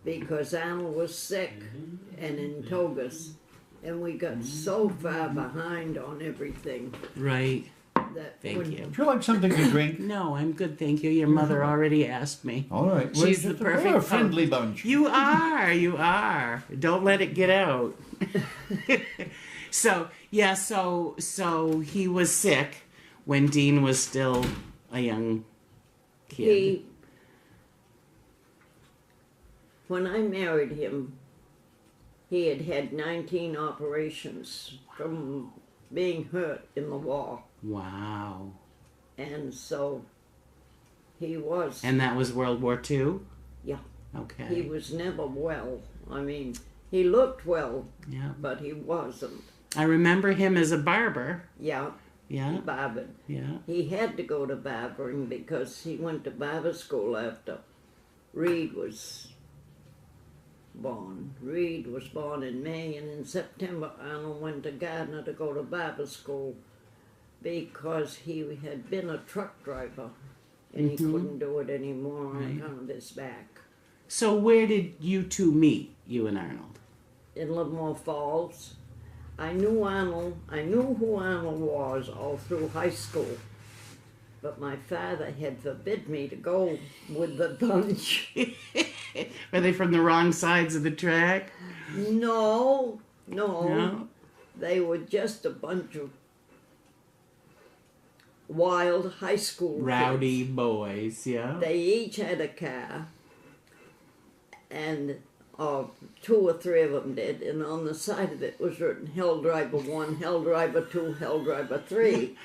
because Arnold was sick and in Togus, and we got so far behind on everything Right. that Thank when you. Would you like something to drink? No, I'm good, thank you. Your mother already asked me. All right. She's We're the perfect We're a friendly bunch. You are. Don't let it get out. So he was sick when Dean was still a young kid. when I married him, he had had 19 operations from being hurt in the war. Wow. And so he was. And that was World War II? Yeah. Okay. He was never well. I mean, he looked well, Yeah. but he wasn't. I remember him as a barber. Yeah. Yeah. He barbered. Yeah. He had to go to barbering because he went to barber school after Reed was born. Reed was born in May, and in September Arnold went to Gardner to go to barber school because he had been a truck driver and he couldn't do it anymore on account of his back. So where did you two meet, you and Arnold? In Livermore Falls. I knew who Arnold was all through high school, but my father had forbid me to go with the bunch. Are they from the wrong sides of the track? No. No? They were just a bunch of wild high school Rowdy kids. boys, yeah? They each had a car, and two or three of them did, and on the side of it was written Hell Driver 1, Hell Driver 2, Hell Driver 3.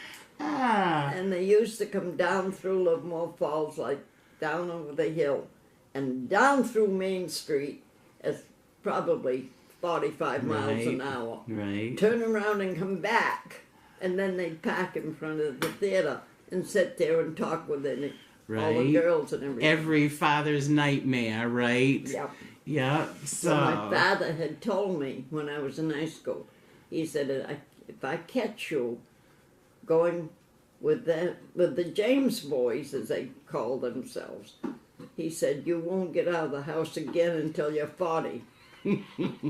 And they used to come down through Livermore Falls, like down over the hill, and down through Main Street at probably 45 miles an hour. Right. Turn around and come back, and then they'd park in front of the theater and sit there and talk with all the girls and everything. Every father's nightmare, right? Yep. Yeah. So my father had told me when I was in high school, he said, if I catch you going with the James boys, as they call themselves, he said, you won't get out of the house again until you're 40.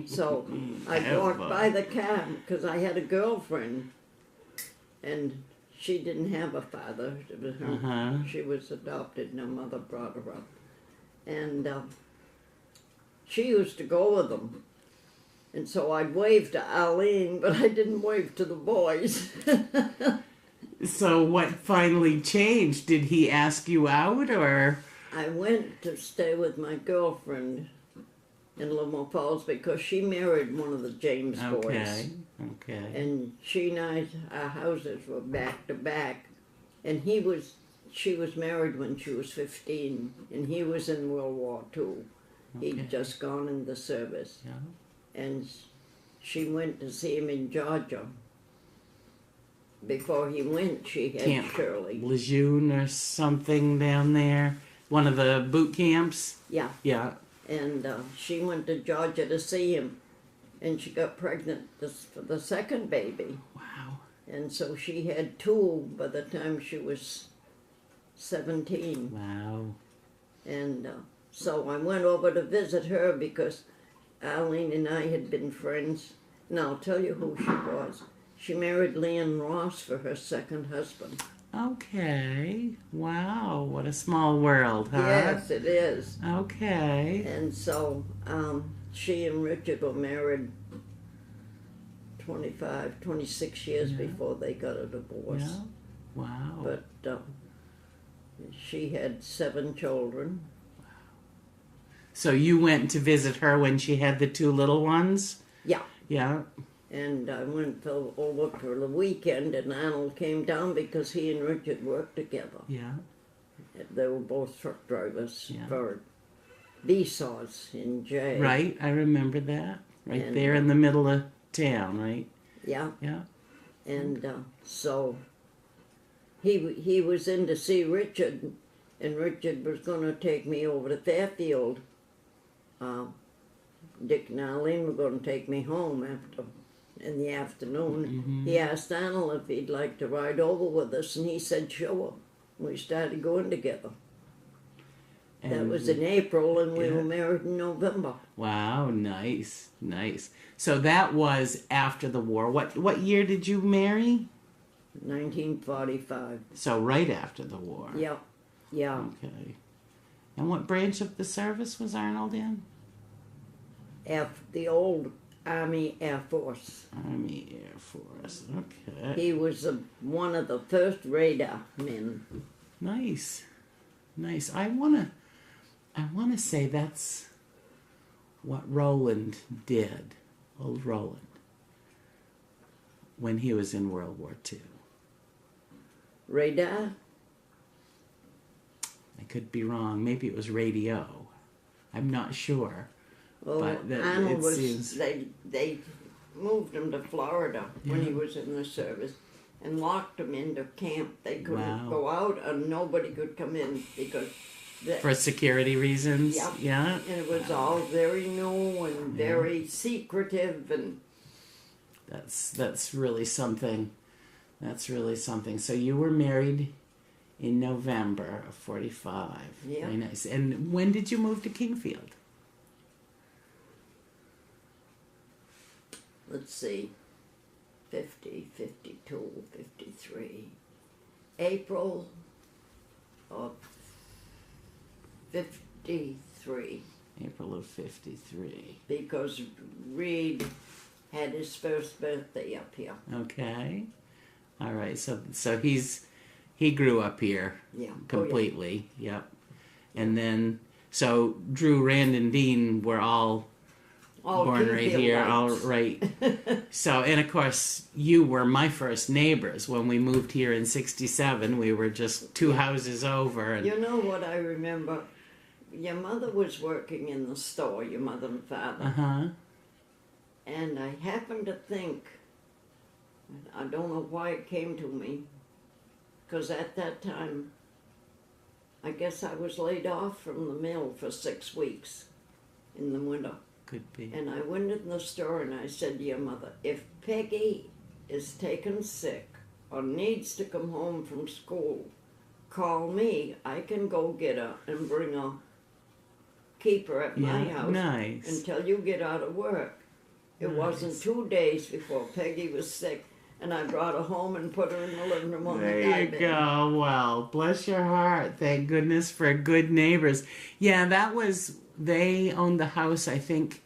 So I walked by the car because I had a girlfriend, and she didn't have a father. It was her. She was adopted, and her mother brought her up. And she used to go with them. And so I'd wave to Arlene, but I didn't wave to the boys. So what finally changed? Did he ask you out, or? I went to stay with my girlfriend in Livermore Falls because she married one of the James boys. Okay. And she and I, our houses were back to back. And she was married when she was 15, and he was in World War II. He'd just gone in the service. Yeah. And she went to see him in Georgia. Before he went, she had Camp Shirley. Lejeune or something down there. One of the boot camps. Yeah. Yeah. And she went to Georgia to see him. And she got pregnant for the second baby. Wow. And so she had two by the time she was 17. Wow. And so I went over to visit her because Arlene and I had been friends. And I'll tell you who she was. She married Leon Ross for her second husband. Okay. Wow. What a small world, huh? Yes, it is. Okay. And so she and Richard were married 26 years before they got a divorce. Yeah. Wow. But she had 7 children. So you went to visit her when she had the 2 little ones? Yeah. Yeah. And I went over for the weekend, and Arnold came down because he and Richard worked together. Yeah. They were both truck drivers Yeah. for Vsauce in Jay. Right, I remember that. Right And, there in the middle of town, right? Yeah. Yeah. And so he was in to see Richard, and Richard was going to take me over to Fairfield. Dick and Arlene were going to take me home in the afternoon. He asked Arnold if he'd like to ride over with us, and he said sure. We started going together. That was in April, and we Yeah. were married in November. Wow, nice, nice. So that was after the war. What year did you marry? 1945. So right after the war. Yeah, yeah. Okay. And what branch of the service was Arnold in? The old Army Air Force. Army Air Force. Okay. He was one of the first radar men. Nice. Nice. I wanna say that's what Roland did. Old Roland. When he was in World War II. Radar? I could be wrong. Maybe it was radio. I'm not sure. Well, But that- Arnold it was. seems- They moved him to Florida when he was in the service, and locked him into camp. They couldn't Wow. go out, and nobody could come in because. For security reasons? Yeah. Yeah? And it was all very new and very secretive, and That's really something. That's really something. So you were married in November of 45. Yeah. Very nice. And when did you move to Kingfield? let's see, 50, 52, 53. April of 53, April of 53. because Reed had his first birthday up here. Okay. All right. So he grew up here Yeah. completely. Yep. And then so Drew, Rand, and Dean were all All born right here. Kingfieldites. All right. So, and of course, you were my first neighbors when we moved here in '67. We were just two houses over, and You know what I remember? Your mother was working in the store, your mother and father. And I happened to think, I don't know why it came to me, because at that time, I guess I was laid off from the mill for 6 weeks in the winter. could be. And I went in the store and I said to your mother, if Peggy is taken sick or needs to come home from school, call me. I can go get her and bring her, keep her at my Yeah, house nice. until you get out of work. It wasn't 2 days before Peggy was sick, and I brought her home and put her in the living room on the There you divan. go. Well, bless your heart. Thank goodness for good neighbors. Yeah, they owned the house, I think,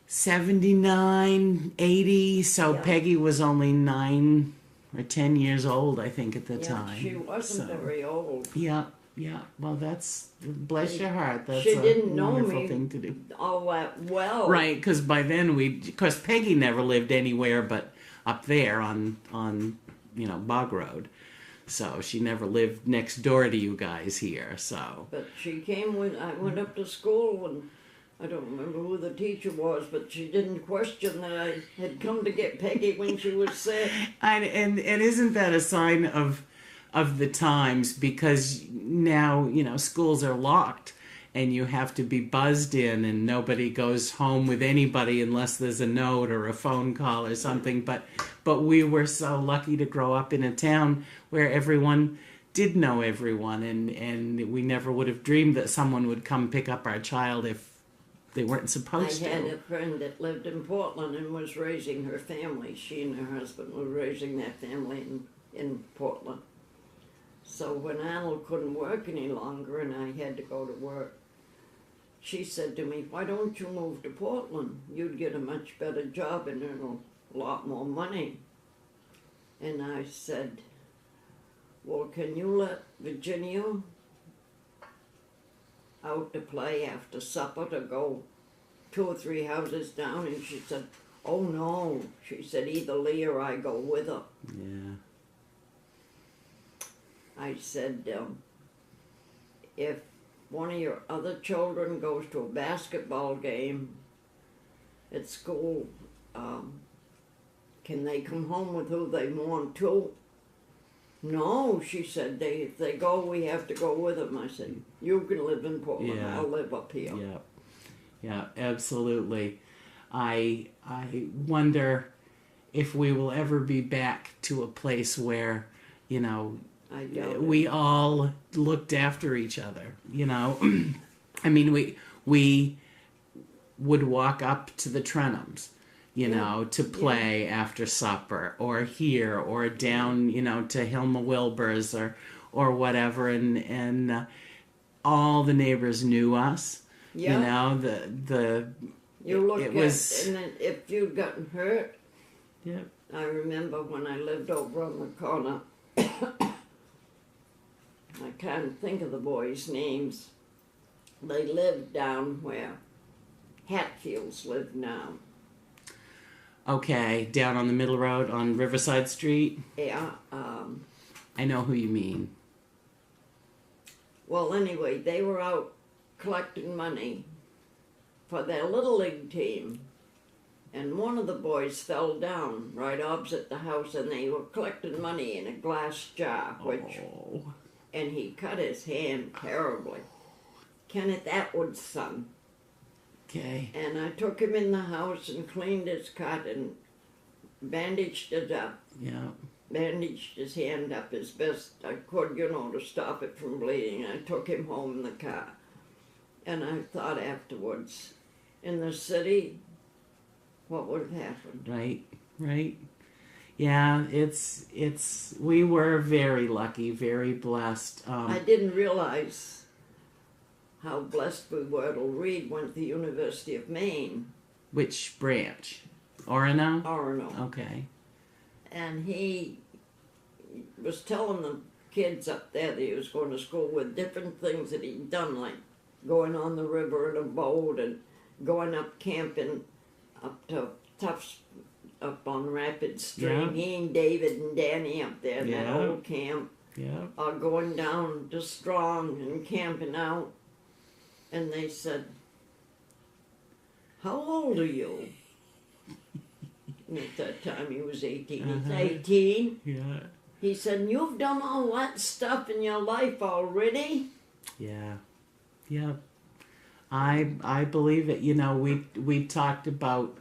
79, 80. So Yeah. Peggy was only 9 or 10 years old, I think, at the Yeah, time. she wasn't So, very old. Yeah, yeah. Well, bless your heart. That's She a didn't know wonderful me thing to do. all that well. Right, because by then because Peggy never lived anywhere but up there on Bog Road, so she never lived next door to you guys here. So But she came when I went up to school, and I don't remember who the teacher was, but she didn't question that I had come to get Peggy when she was sick. and isn't that a sign of the times? Because now schools are locked. And you have to be buzzed in, and nobody goes home with anybody unless there's a note or a phone call or something. But we were so lucky to grow up in a town where everyone did know everyone, and we never would have dreamed that someone would come pick up our child if they weren't I supposed had to. a friend that lived in Portland and was raising her family. She and her husband were raising their family in Portland. So when Arnold couldn't work any longer and I had to go to work, she said to me, why don't you move to Portland? You'd get a much better job and earn a lot more money. And I said, well, can you let Virginia out to play after supper to go 2 or 3 houses down? And she said, oh no. She said, either Lee or I go with her. Yeah. I said, if one of your other children goes to a basketball game at school, can they come home with who they want to? No, she said, if they go, we have to go with them. I said, you can live in Portland, Yeah. I'll live up here. Yeah, absolutely. I wonder if we will ever be back to a place where, I doubt we it. all looked after each other, I mean, we would walk up to the Trenums, to play after supper, or here, or down, to Hilma Wilbur's, or whatever, and all the neighbors knew us. Yeah. The You look it at, was. and then if you'd gotten hurt, Yeah. I remember when I lived over on the corner, I can't think of the boys' names. They lived down where Hatfields live now. Okay, down on the middle road on Riverside Street. Yeah. I know who you mean. Well, anyway, they were out collecting money for their little league team. And one of the boys fell down right opposite the house, and they were collecting money in a glass jar, Oh. and he cut his hand terribly. Kenneth Atwood's son. Okay. And I took him in the house and cleaned his cut and bandaged it up. Yeah. Bandaged his hand up as best I could, to stop it from bleeding. I took him home in the car. And I thought afterwards, in the city, what would have happened? Right. Yeah, we were very lucky, very blessed. I didn't realize how blessed we were till Reed went to the University of Maine, Which branch? Orono? Orono. Okay. And he was telling the kids up there that he was going to school with different things that he'd done, like going on the river in a boat and going up camping up to Tufts, up on Rapid Stream. Yeah. He and David and Danny up there in that Yeah. old camp, Yeah. going down to Strong and camping out. And they said, "How old are you?" And at that time he was 18. He's 18. Yeah. He said, "You've done all that stuff in your life already?" Yeah. Yeah. I believe it. We talked about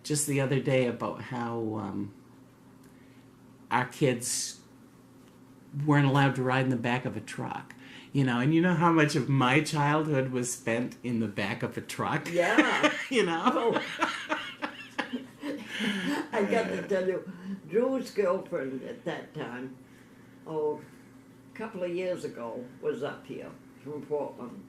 just the other day about how our kids weren't allowed to ride in the back of a truck. And how much of my childhood was spent in the back of a truck. Yeah. Oh. I got to tell you, Drew's girlfriend at that time, a couple of years ago, was up here from Portland.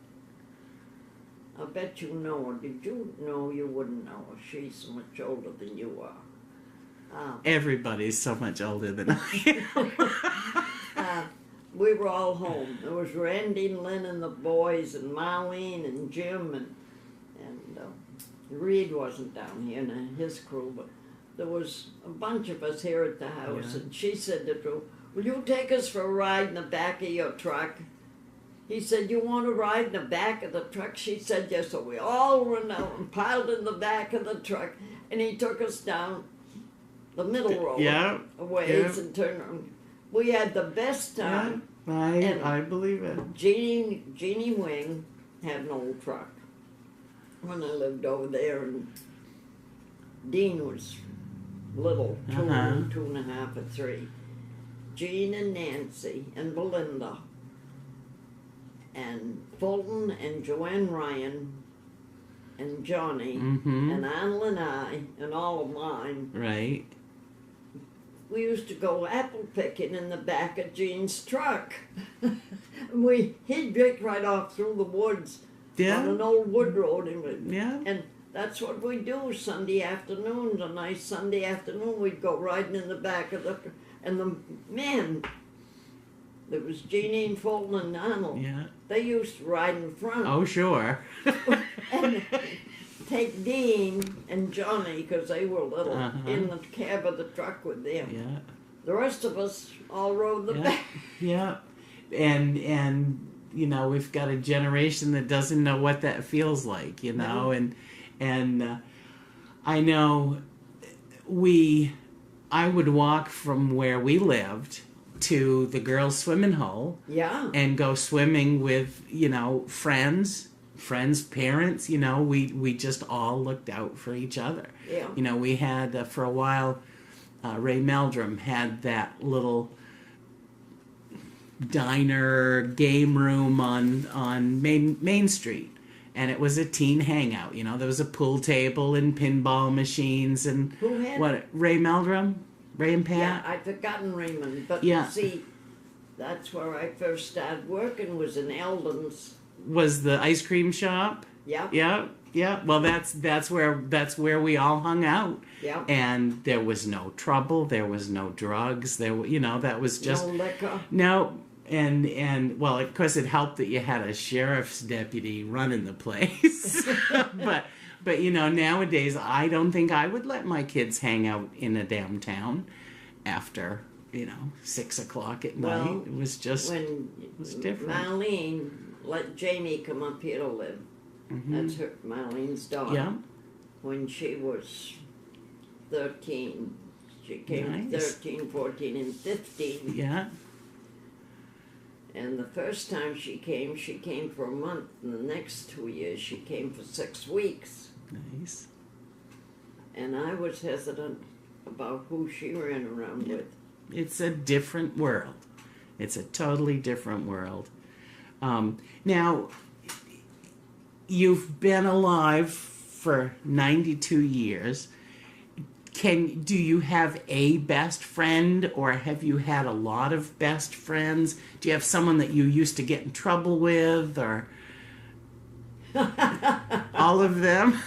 I bet you know her. Did you know? You wouldn't know her. She's much older than you are. Everybody's so much older than I am. We were all home. There was Randy and Lynn and the boys and Marlene and Jim and Reed wasn't down here and his crew, but there was a bunch of us here at the house. Yeah. And she said to Drew, "Will you take us for a ride in the back of your truck?" He said, "You want to ride in the back of the truck?" She said, "Yes." So we all ran out and piled in the back of the truck, and he took us down the middle road a ways and turned around. We had the best time. Yeah, I believe it. Jeannie Wing had an old truck when I lived over there, and Dean was little, two and a half or three. Jean and Nancy and Belinda and Fulton and Joanne Ryan and Johnny and Anna and I and all of mine. Right. We used to go apple picking in the back of Jean's truck. He'd pick right off through the woods on an old wood road. And that's what we do Sunday afternoons. A nice Sunday afternoon, we'd go riding in the back of and the men, there was Jeannie and Fulton and Donald. Yeah. They used to ride in front. Oh, sure. And take Dean and Johnny, because they were little, in the cab of the truck with them. Yeah. The rest of us all rode the back. Yeah. And we've got a generation that doesn't know what that feels like, and I know I would walk from where we lived to the girls' swimming hole. Yeah. And go swimming with, friends, parents, we just all looked out for each other. Yeah. We had, for a while, Ray Meldrum had that little diner game room on Main Street. And it was a teen hangout. You know, there was a pool table and pinball machines and Who had what? Ray Meldrum, Ray and Pat. Yeah, I'd forgotten Raymond, but Yeah. see, that's where I first started working, was in Eldon's. Was the ice cream shop? Yeah. Yeah, yeah. Well, that's where we all hung out. Yeah. And there was no trouble. There was no drugs. That was just No liquor. no. And well, of course, it helped that you had a sheriff's deputy running the place. but nowadays, I don't think I would let my kids hang out in a downtown after 6 o'clock at night. Well, It was just When was different. Marlene let Jamie come up here to live, that's her, Marlene's daughter. Yeah. When she was 13, she came Nice. 13, 14, and 15. Yeah. And the first time she came for a month, and the next 2 years she came for 6 weeks. Nice. And I was hesitant about who she ran around with. It's a different world. It's a totally different world. Now, you've been alive for 92 years. Do you have a best friend, or have you had a lot of best friends? Do you have someone that you used to get in trouble with, or all of them?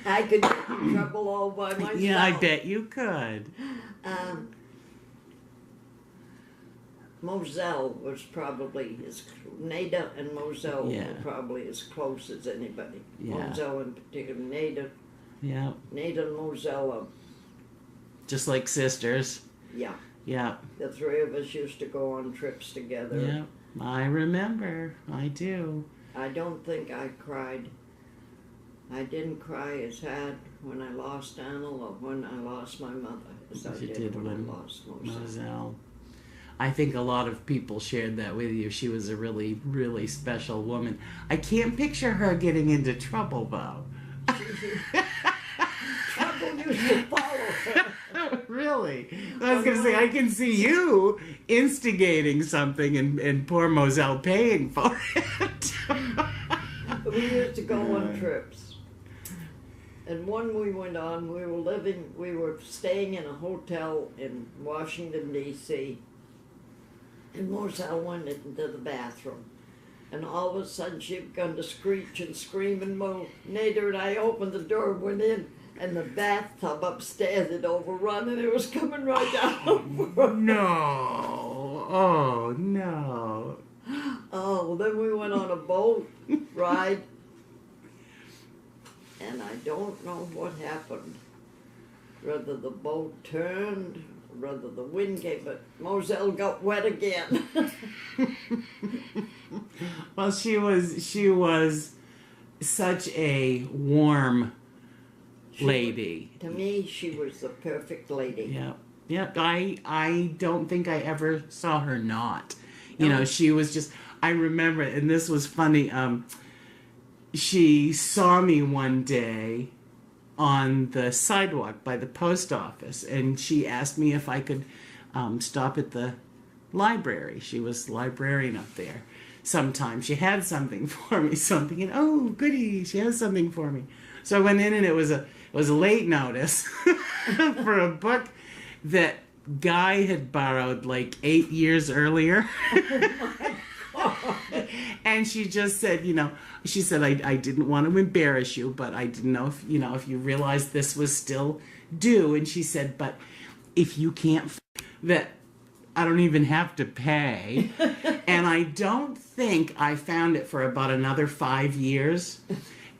I could get in trouble all by myself. Yeah, I bet you could. Moselle was probably Nada and Moselle Yeah. were probably as close as anybody. Yeah. Moselle in particular. Yeah, Nada and Moselle are, just like sisters. yeah. Yeah, The three of us used to go on trips together. yeah. I remember. I do. I don't think I cried. I didn't cry as hard when I lost Arnold or when I lost my mother as I You did when I lost Moselle. Moselle. I think a lot of people shared that with you. She was a really, really special woman. I can't picture her getting into trouble, though. Trouble used to follow her. Really? I was going to say, I can see you instigating something and poor Moselle paying for it. We used to go on trips. And one we went on, we were staying in a hotel in Washington, D.C. And Moselle went into the bathroom. And all of a sudden she began to screech and scream, and Nader and I opened the door and went in, and the bathtub upstairs had overrun and it was coming right down. No. Oh, no. Oh, then we went on a boat ride, and I don't know what happened. Whether the boat turned, whether the wind came, but Moselle got wet again. Well, she was such a warm lady. To me, she was the perfect lady. Yeah. Yeah, I don't think I ever saw her not. No. She was just, I remember, and this was funny, she saw me one day on the sidewalk by the post office, and she asked me if I could stop at the library. She was librarian up there. Sometimes she had something for me, so I'm thinking, oh, goody, she has something for me. So I went in, and it was a late notice for a book that Guy had borrowed like 8 years earlier. And she just said, she said, I didn't want to embarrass you, but I didn't know if you realized this was still due. And she said, but if you can't, that I don't even have to pay. And I don't think I found it for about another 5 years.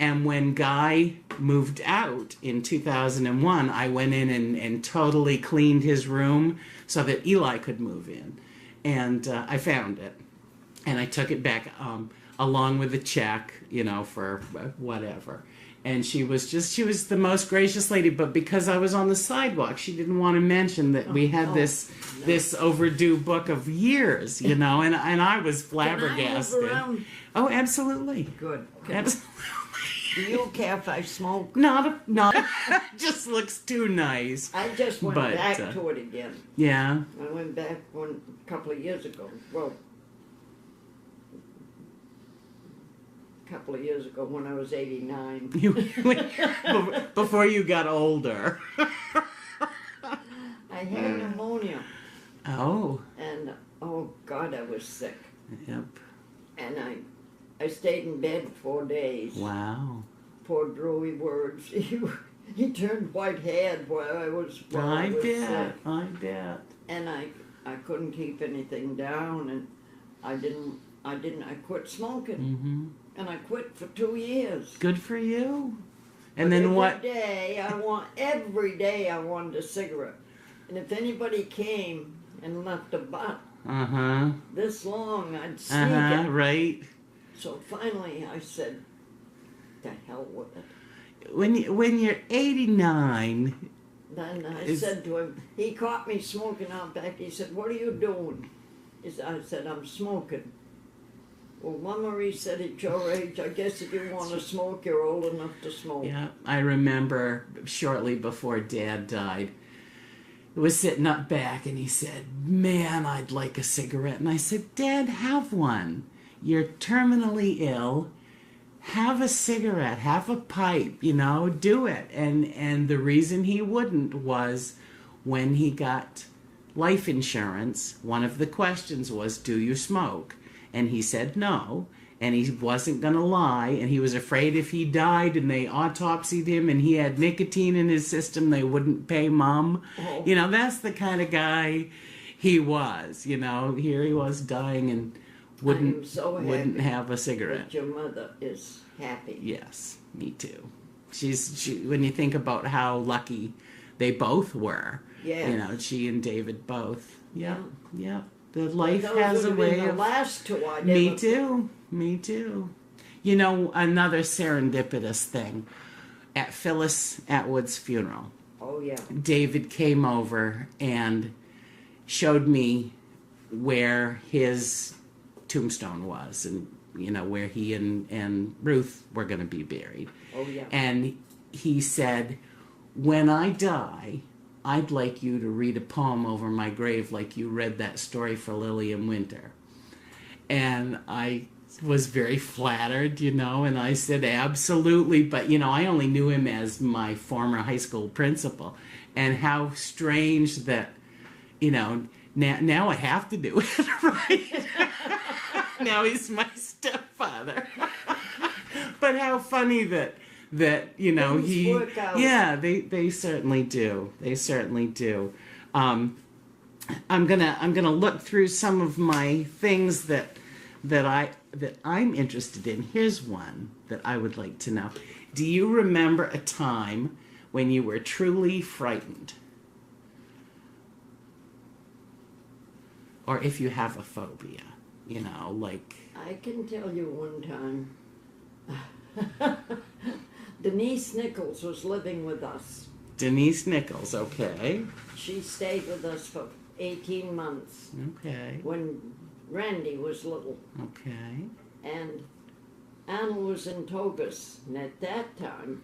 And when Guy moved out in 2001, I went in and totally cleaned his room so that Eli could move in. And I found it. And I took it back along with the check, for whatever. And she was the most gracious lady. But because I was on the sidewalk, she didn't want to mention that we had this overdue book of years, and I was flabbergasted. Can I move around? Oh, absolutely. Good. Absolutely. Do you care if I smoke? Not just looks too nice. I just went But, back to it again. Yeah. I went back a couple of years ago. Well, a couple of years ago when I was 89. Before you got older. I had pneumonia. Oh. And, oh God, I was sick. Yep. And I stayed in bed 4 days. Wow. Poor Drewy Words. He turned white-haired while I was sick. I bet. And I couldn't keep anything down, and I quit smoking. Mm-hmm. And I quit for 2 years. Good for you. And But then what? Every day I wanted a cigarette. And if anybody came and left a butt this long, I'd sneak it. Right. So finally I said, the hell with it. When you're 89. Then I said to him, he caught me smoking out back. He said, what are you doing? I said, I'm smoking. Well, Mama Marie said, at your age, I guess if you want to smoke, you're old enough to smoke. Yeah, I remember shortly before Dad died, he was sitting up back and he said, man, I'd like a cigarette. And I said, Dad, have one. You're terminally ill. Have a cigarette, have a pipe, do it. And the reason he wouldn't was when he got life insurance, one of the questions was, do you smoke? And he said no, and he wasn't going to lie, and he was afraid if he died and they autopsied him and he had nicotine in his system, they wouldn't pay Mom. Oh. That's the kind of guy he was, Here he was dying and wouldn't have a cigarette. That your mother is happy. Yes, me too. She when you think about how lucky they both were. Yes. She and David both. Yeah. The Well, life those has would a have way been the of. last two I Me never- too. Another serendipitous thing. At Phyllis Atwood's funeral, Oh yeah. David came over and showed me where his tombstone was, and where he and Ruth were going to be buried. Oh yeah. And he said, when I die, I'd like you to read a poem over my grave like you read that story for Lillian Winter. And I was very flattered, and I said, absolutely. But, I only knew him as my former high school principal. And how strange that, now I have to do it, right? Now he's my stepfather. But how funny that Things work out. Yeah, they certainly do. They certainly do. I'm gonna look through some of my things that I'm interested in. Here's one that I would like to know. Do you remember a time when you were truly frightened? Or if you have a phobia, like... I can tell you one time. Denise Nichols was living with us. Denise Nichols, okay. She stayed with us for 18 months Okay. when Randy was little. Okay. And Anna was in Togus. And at that time,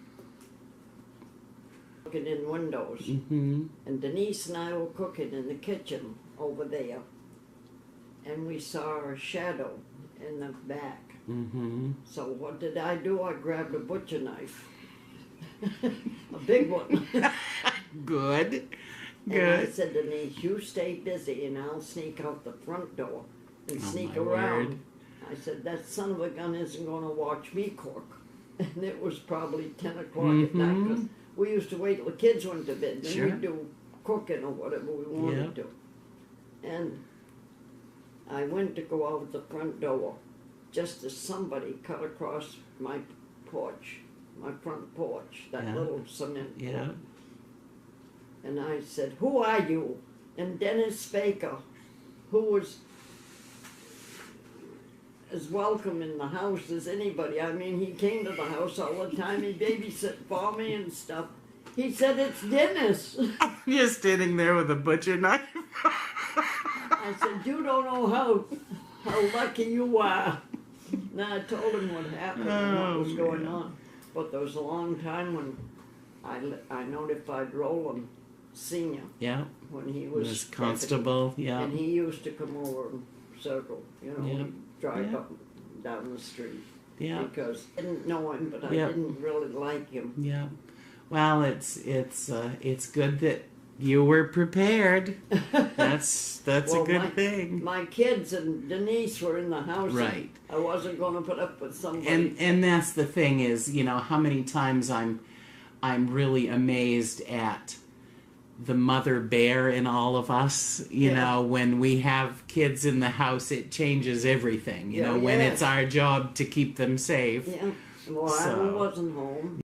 cooking in windows. Mm-hmm. And Denise and I were cooking in the kitchen over there. And we saw a shadow in the back. Mm-hmm. So what did I do? I grabbed a butcher knife. A big one. Good. And I Good. said to Denise, you stay busy and I'll sneak out the front door and Oh, sneak my around. word. I said, that son of a gun isn't going to watch me cook. And it was probably 10 o'clock at night. Mhm. 'Cause we used to wait till the kids went to bed. Then Sure. we'd do cooking or whatever we wanted Yep. to. And I went to go out the front door just as somebody cut across my porch, my front porch, that Yeah. little cement Yeah. porch. And I said, who are you? And Dennis Baker, who was as welcome in the house as anybody. I mean, he came to the house all the time. He babysat for me and stuff. He said, it's Dennis. You're standing there with a butcher knife. I said, you don't know how lucky you are. And I told him what happened and what was going on. But there was a long time when I notified Roland Senior Yeah. when he Was was constable. deputy, Yeah. and he used to come over and circle, Yeah. he'd drive Yeah. up and down the street. Yeah. Because I didn't know him, but I Yeah. didn't really like him. Yeah. Well, it's good that you were prepared. That's Well, a good thing. My kids and Denise were in the house. and Right. I wasn't going to put up with somebody. And that's the thing is, how many times I'm really amazed at the mother bear in all of us. When we have kids in the house, it changes everything. When Yeah. it's our job to keep them safe. Yeah. Well, I So- wasn't home.